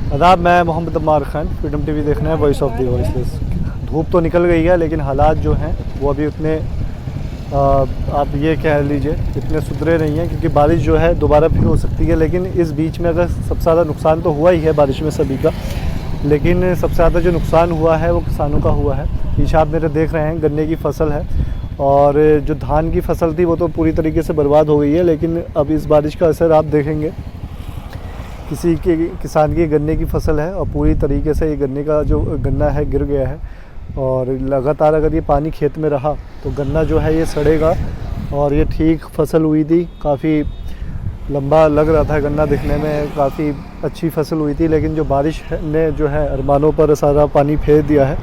आदाब, मैं Mohammad Ammar Khan, freedom TV देखना है, वॉइस ऑफ द वॉइसलेस। धूप तो निकल गई है लेकिन हालात जो हैं वो अभी उतने आप ये कह लीजिए इतने सुधरे नहीं हैं, क्योंकि बारिश जो है दोबारा फिर हो सकती है। लेकिन इस बीच में अगर सबसे ज़्यादा नुकसान तो हुआ ही है बारिश में सभी का, लेकिन सबसे ज़्यादा जो नुकसान हुआ है वो किसानों का हुआ है। पीछे आप मेरे देख रहे हैं गन्ने की फसल है, और जो धान की फसल थी वो तो पूरी तरीके से बर्बाद हो गई है। लेकिन अब इस बारिश का असर आप देखेंगे, किसान की गन्ने की फसल है और पूरी तरीके से ये गन्ने का जो गन्ना है गिर गया है। और लगातार अगर ये पानी खेत में रहा तो गन्ना जो है ये सड़ेगा। और ये ठीक फसल हुई थी, काफ़ी लंबा लग रहा था गन्ना, दिखने में काफ़ी अच्छी फसल हुई थी। लेकिन जो बारिश ने जो है अरमानों पर सारा पानी फेर दिया है।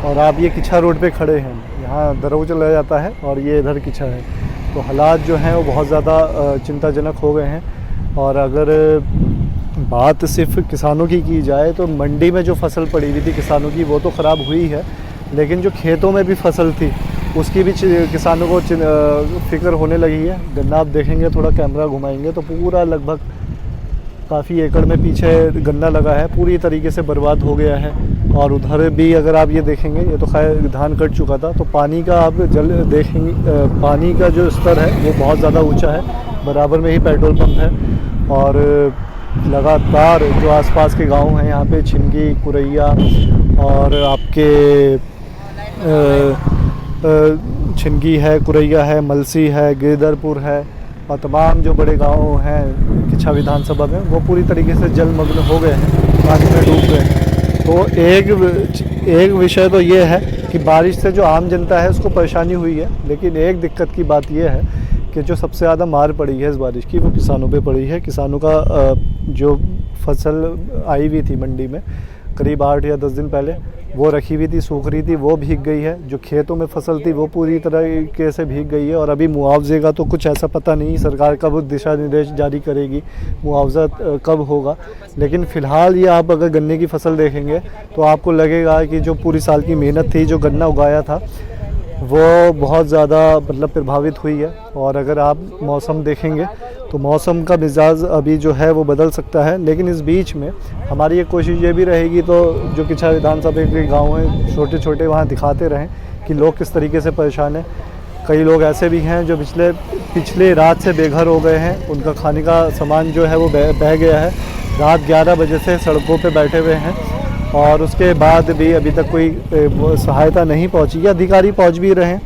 और आप ये किच्छा रोड पे खड़े हैं, यहाँ दरऊ चला जाता है और ये इधर किच्छा है, तो हालात जो हैं वो बहुत ज़्यादा चिंताजनक हो गए हैं। और अगर बात सिर्फ किसानों की जाए तो मंडी में जो फसल पड़ी हुई थी किसानों की वो तो ख़राब हुई है, लेकिन जो खेतों में भी फसल थी उसकी भी किसानों को फिक्र होने लगी है। गन्ना आप देखेंगे, थोड़ा कैमरा घुमाएंगे तो पूरा लगभग काफ़ी एकड़ में पीछे गन्ना लगा है, पूरी तरीके से बर्बाद हो गया है। और उधर भी अगर आप ये देखेंगे, ये तो खैर धान कट चुका था, तो पानी का आप जल देखेंगे, पानी का जो स्तर है वो बहुत ज़्यादा ऊंचा है। बराबर में ही पेट्रोल पंप है और लगातार जो आसपास के गांव हैं यहाँ पे छिनगी, कुरैया और आपके छिनगी है, कुरैया है, मलसी है, गिरधरपुर है और तमाम जो बड़े गांव हैं किच्छा विधानसभा में वो पूरी तरीके से जलमग्न हो गए हैं, पानी में डूब गए हैं। तो एक विषय तो ये है कि बारिश से जो आम जनता है उसको परेशानी हुई है, लेकिन एक दिक्कत की बात ये है कि जो सबसे ज़्यादा मार पड़ी है इस बारिश की वो किसानों पे पड़ी है। किसानों का जो फसल आई हुई थी मंडी में करीब 8 या 10 दिन पहले, वो रखी हुई थी, सूख रही थी, वो भीग गई है। जो खेतों में फसल थी वो पूरी तरीके से भीग गई है। और अभी मुआवजे का तो कुछ ऐसा पता नहीं, सरकार कब दिशा निर्देश जारी करेगी, मुआवजा कब होगा। लेकिन फ़िलहाल ये आप अगर गन्ने की फसल देखेंगे तो आपको लगेगा कि जो पूरी साल की मेहनत थी, जो गन्ना उगाया था, वो बहुत ज़्यादा मतलब प्रभावित हुई है। और अगर आप मौसम देखेंगे तो मौसम का मिजाज अभी जो है वो बदल सकता है। लेकिन इस बीच में हमारी एक कोशिश ये भी रहेगी, तो जो किच्छा विधानसभा के गांव हैं छोटे छोटे, वहाँ दिखाते रहें कि लोग किस तरीके से परेशान हैं। कई लोग ऐसे भी हैं जो पिछले रात से बेघर हो गए हैं, उनका खाने का सामान जो है वो बह गया है। रात 11 बजे से सड़कों पर बैठे हुए हैं और उसके बाद भी अभी तक कोई सहायता नहीं पहुंची। अधिकारी पहुंच भी रहे हैं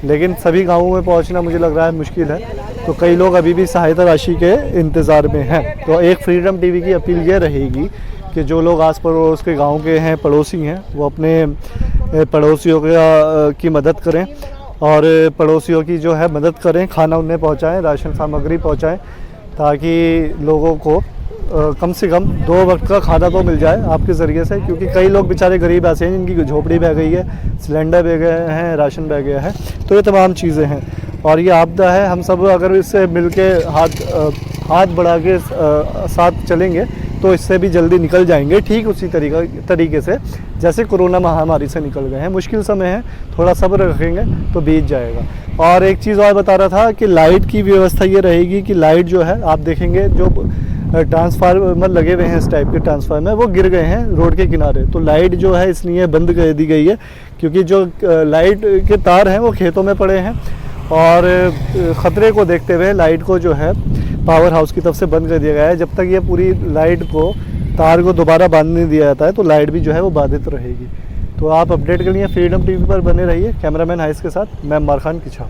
लेकिन सभी गांवों में पहुंचना मुझे लग रहा है मुश्किल है, तो कई लोग अभी भी सहायता राशि के इंतज़ार में हैं। तो एक फ्रीडम टीवी की अपील ये रहेगी कि जो लोग आस पड़ोस के गाँव के हैं, पड़ोसी हैं, वो अपने पड़ोसियों की मदद करें और पड़ोसियों की जो है मदद करें, खाना उन्हें पहुँचाएँ, राशन सामग्री पहुँचाएँ, ताकि लोगों को कम से कम 2 वक्त का खाना तो मिल जाए आपके ज़रिए से। क्योंकि कई लोग बेचारे गरीब ऐसे हैं जिनकी झोपड़ी बह गई है, सिलेंडर बह गए हैं, राशन बह गया है, तो ये तमाम चीज़ें हैं और ये आपदा है। हम सब अगर इससे मिल के हाथ बढ़ा के साथ चलेंगे तो इससे भी जल्दी निकल जाएंगे, ठीक उसी तरीके से जैसे कोरोना महामारी से निकल गए हैं। मुश्किल समय है, थोड़ा सब्र रखेंगे तो बीत जाएगा। और एक चीज़ और बता रहा था कि लाइट की व्यवस्था ये रहेगी कि लाइट जो है आप देखेंगे, जो ट्रांसफार्मर लगे हुए हैं इस टाइप के ट्रांसफार्मर, वो गिर गए हैं रोड के किनारे, तो लाइट जो है इसलिए बंद कर दी गई है क्योंकि जो लाइट के तार हैं वो खेतों में पड़े हैं। और ख़तरे को देखते हुए लाइट को जो है पावर हाउस की तरफ से बंद कर दिया गया है। जब तक ये पूरी लाइट को, तार को दोबारा बांध नहीं दिया जाता है तो लाइट भी जो है वो बाधित रहेगी। तो आप अपडेट के लिए फ्रीडम टीवी पर बने रहिए। कैमरामैन हाइस के साथ मैं अम्मार खान किच्छा।